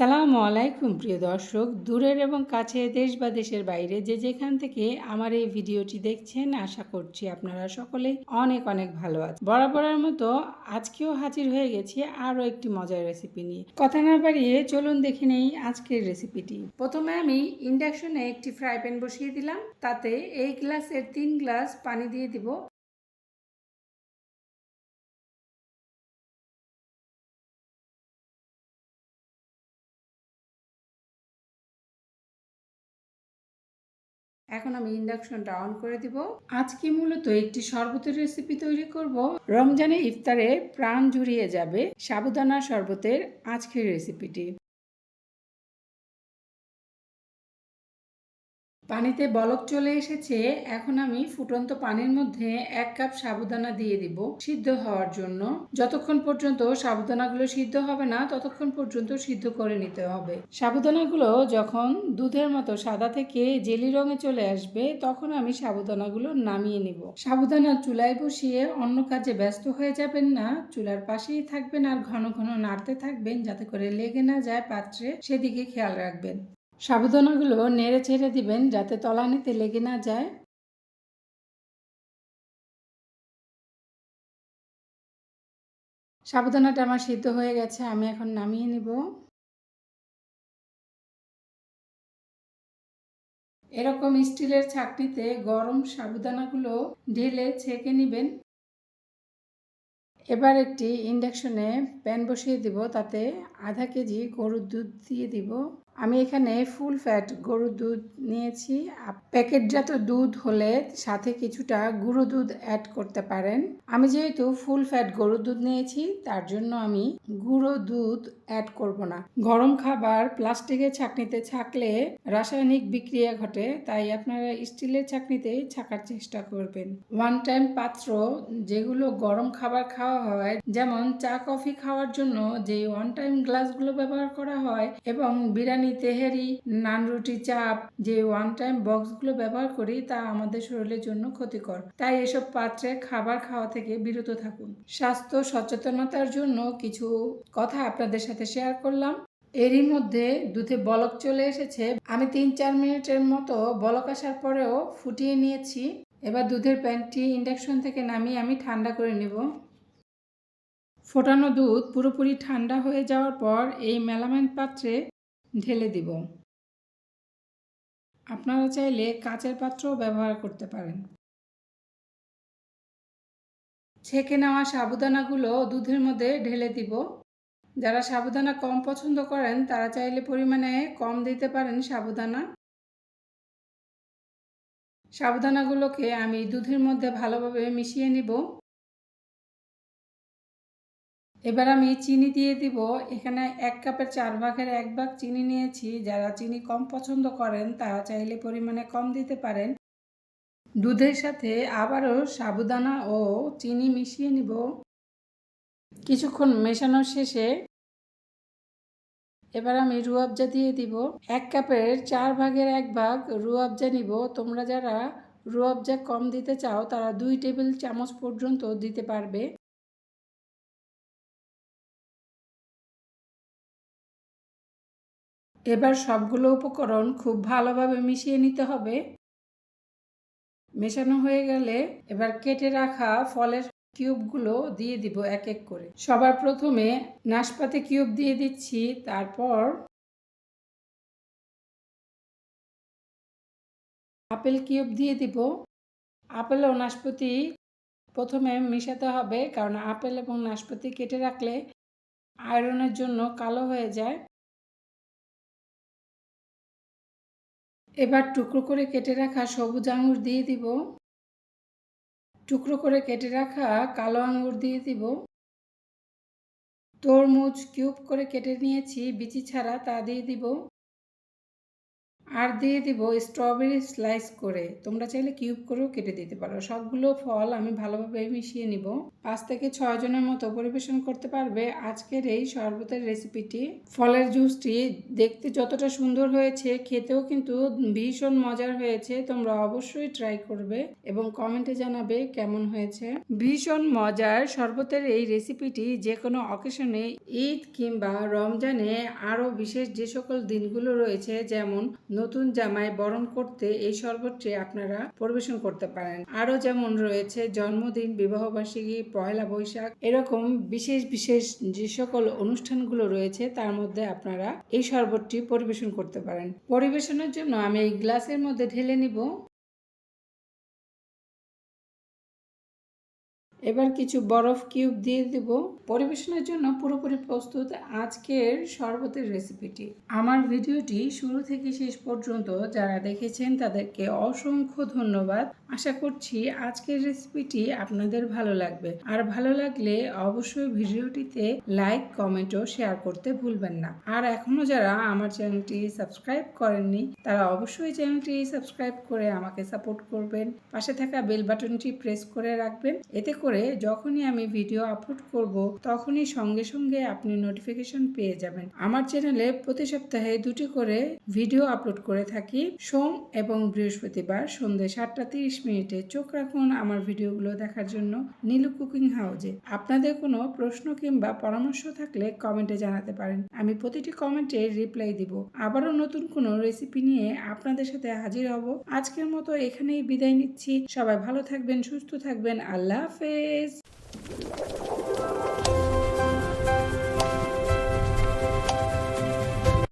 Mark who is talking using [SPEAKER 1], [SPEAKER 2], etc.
[SPEAKER 1] আসসালামু আলাইকুম প্রিয় দর্শক, দূরের এবং কাছে দেশ বা দেশের বাইরে যে যেখান থেকে আমার এই ভিডিওটি দেখছেন, আশা করছি আপনারা সকলেই অনেক অনেক ভালো আছেন। বরাবরের মতো আজকেও হাজির হয়ে গেছি আরও একটি মজার রেসিপি নিয়ে। কথা না বাড়িয়ে চলুন দেখে নেই আজকের রেসিপিটি। প্রথমে আমি ইন্ডাকশনে একটি ফ্রাই প্যান বসিয়ে দিলাম, তাতে এই গ্লাসের 3 গ্লাস পানি দিয়ে দিব। এখন আমি ইন্ডাকশনটা অন করে দিব। আজকে মূলত একটি শরবতের রেসিপি তৈরি করব। রমজানে ইফতারে প্রাণ জুড়িয়ে যাবে সাবুদানা শরবতের আজকের রেসিপিটি। পানিতে বলক চলে এসেছে, এখন আমি ফুটন্ত পানির মধ্যে 1 কাপ সাবুদানা দিয়ে দিব সিদ্ধ হওয়ার জন্য। যতক্ষণ পর্যন্ত সাবুদানাগুলো সিদ্ধ হবে না ততক্ষণ পর্যন্ত সিদ্ধ করে নিতে হবে। সাবুদানাগুলো যখন দুধের মতো সাদা থেকে জেলি রঙে চলে আসবে তখন আমি সাবুদানাগুলো নামিয়ে নিব। সাবুদানা চুলায় বসিয়ে অন্য কাজে ব্যস্ত হয়ে যাবেন না, চুলার পাশেই থাকবেন আর ঘন ঘন নাড়তে থাকবেন যাতে করে লেগে না যায় পাত্রে, সেদিকে খেয়াল রাখবেন। সাবুদানাগুলো নেড়ে ছেড়ে দিবেন যাতে তলানিতে লেগে না যায়। সাবুদানাটা আমার সিদ্ধ হয়ে গেছে, আমি এখন নামিয়ে নিব। এরকম স্টিলের ছাঁকনিতে গরম সাবুদানাগুলো ঢেলে ছেঁকে নেবেন। এবার একটি ইন্ডাকশনে প্যান বসিয়ে দিব, তাতে আধা কেজি গরুর দুধ দিয়ে দিব। আমি এখানে ফুল ফ্যাট গরুর দুধ নিয়েছি। প্যাকেটজাত দুধ হলে সাথে কিছুটা গুঁড়ো দুধ অ্যাড করতে পারেন। আমি যেহেতু ফুল ফ্যাট গরুর দুধ নিয়েছি তার জন্য আমি গুঁড়ো দুধ অ্যাড করব না। গরম খাবার প্লাস্টিকের ছাঁকনিতে ছাঁকলে রাসায়নিক বিক্রিয়া ঘটে, তাই আপনারা স্টিলের ছাঁকনিতেই ছাঁকার চেষ্টা করবেন। ওয়ান টাইম পাত্র যেগুলো গরম খাবার খাওয়া হয়, যেমন চা কফি খাওয়ার জন্য যে ওয়ান টাইম গ্লাসগুলো ব্যবহার করা হয় এবং বিরিয়ানি, তেহারি, নান, রুটি, চাপ যে ওয়ান টাইম বক্সগুলো ব্যবহার করি তা আমাদের শরীরের জন্য ক্ষতিকর, তাই এসব পাত্রে খাবার খাওয়া থেকে বিরত থাকুন। স্বাস্থ্য সচেতনতার জন্য কিছু কথা আপনাদের সাথে শেয়ার করলাম। এরই মধ্যে দুধে বলক চলে এসেছে, আমি 3-4 মিনিটের মতো বলক আসার পরেও ফুটিয়ে নিয়েছি। এবার দুধের প্যানটি ইন্ডাকশন থেকে নামিয়ে আমি ঠান্ডা করে নেব। ফোটানো দুধ পুরোপুরি ঠান্ডা হয়ে যাওয়ার পর এই মেলামাইন পাত্রে ঢেলে দিব। আপনারা চাইলে কাচের পাত্রও ব্যবহার করতে পারেন। ছেঁকে নেওয়া সাবুদানাগুলো দুধের মধ্যে ঢেলে দিব। যারা সাবুদানা কম পছন্দ করেন তারা চাইলে পরিমাণে কম দিতে পারেন সাবুদানা। সাবুদানাগুলোকে আমি দুধের মধ্যে ভালোভাবে মিশিয়ে নিব। এবার আমি চিনি দিয়ে দিব। এখানে 1 কাপের 4 ভাগের 1 ভাগ চিনি নিয়েছি। যারা চিনি কম পছন্দ করেন তারা চাইলে পরিমাণে কম দিতে পারেন। দুধের সাথে আবারও সাবুদানা ও চিনি মিশিয়ে নিব। কিছুক্ষণ মেশানোর শেষে এবার আমি রুয়াবজা দিয়ে দিব। 1 কাপের 4 ভাগের 1 ভাগ রুয়াবজা নিব। তোমরা যারা রুয়াবজা কম দিতে চাও তারা 2 টেবিল চামচ পর্যন্ত দিতে পারবে। এবার সবগুলো উপকরণ খুব ভালোভাবে মিশিয়ে নিতে হবে। মেশানো হয়ে গেলে এবার কেটে রাখা ফলের কিউবগুলো দিয়ে দিব এক এক করে। সবার প্রথমে নাশপাতি কিউব দিয়ে দিচ্ছি, তারপর আপেল কিউব দিয়ে দিব। আপেল ও নাশপাতি প্রথমে মেশাতে হবে, কারণ আপেল এবং নাশপাতি কেটে রাখলে আয়রনের জন্য কালো হয়ে যায়। এবার টুকরো করে কেটে রাখা সবুজ আঙুর দিয়ে দিব। টুকরো করে কেটে রাখা কালো আঙুর দিয়ে দিব। তরমুজ কিউব করে কেটে নিয়েছি, বিচি ছাড়া, তা দিয়ে দিব। আর দিয়ে দিব স্ট্রবেরি স্লাইস করে, তোমরা চাইলে কিউব করেও কেটে দিতে পারো। সবগুলো ফল আমি ভালোভাবে মিশিয়ে নিব। 5 থেকে 6 জনের মতো পরিবেশন করতে পারবে আজকের এই শরবতের রেসিপিটি। ফলের জুসটি দেখতে যতটা সুন্দর হয়েছে, খেতেও কিন্তু ভীষণ মজার হয়েছে। তোমরা অবশ্যই ট্রাই করবে এবং কমেন্টে জানাবে কেমন হয়েছে। ভীষণ মজার শরবতের এই রেসিপিটি যে কোনো অকেশনে, ঈদ কিংবা রমজানে, আরও বিশেষ যে সকল দিনগুলো রয়েছে, যেমন নতুন জামাই বরণ করতে এই শরবতটি আপনারা পরিবেশন করতে পারেন। আরও যেমন রয়েছে জন্মদিন, বিবাহবার্ষিকী, পয়লা বৈশাখ, এরকম বিশেষ বিশেষ যে সকল অনুষ্ঠানগুলো রয়েছে তার মধ্যে আপনারা এই শরবতটি পরিবেশন করতে পারেন। পরিবেশনের জন্য আমি এই গ্লাসের মধ্যে ঢেলে নিব। এবার কিছু বরফ কিউব দিয়ে দেব। পরিবেশনের জন্য পুরোপুরি প্রস্তুত আজকের শরবতের রেসিপিটি। আমার ভিডিওটি শুরু থেকে শেষ পর্যন্ত যারা দেখেছেন তাদেরকে অসংখ্য ধন্যবাদ। আশা করছি আজকের রেসিপিটি আপনাদের ভালো লাগবে। আর ভালো লাগলে অবশ্যই ভিডিওটিতে লাইক, কমেন্ট ও শেয়ার করতে ভুলবেন না। আর এখনো যারা আমার চ্যানেলটি সাবস্ক্রাইব করেননি তারা অবশ্যই চ্যানেলটি সাবস্ক্রাইব করে আমাকে সাপোর্ট করবেন। পাশে থাকা বেল বাটনটি প্রেস করে রাখবেন। এতে করে যখনই আমি ভিডিও আপলোড করব তখনই সঙ্গে সঙ্গে আপনি নোটিফিকেশন পেয়ে যাবেন। আমার চ্যানেলে প্রতি সপ্তাহে 2টি করে ভিডিও আপলোড করে থাকি। সোম এবং বৃহস্পতিবার সন্ধ্যে 7:30 চোখ রাখুন আমার ভিডিওগুলো দেখার জন্য নীলু কুকিং হাউজে। আপনাদের কোনো প্রশ্ন কিংবা পরামর্শ থাকলে কমেন্টে জানাতে পারেন। আমি প্রতিটি কমেন্টে রিপ্লাই দিব। আবারও নতুন কোনো রেসিপি নিয়ে আপনাদের সাথে হাজির হব। আজকের মতো এখানেই বিদায় নিচ্ছি। সবাই ভালো থাকবেন, সুস্থ থাকবেন। আল্লাহ হাফেজ।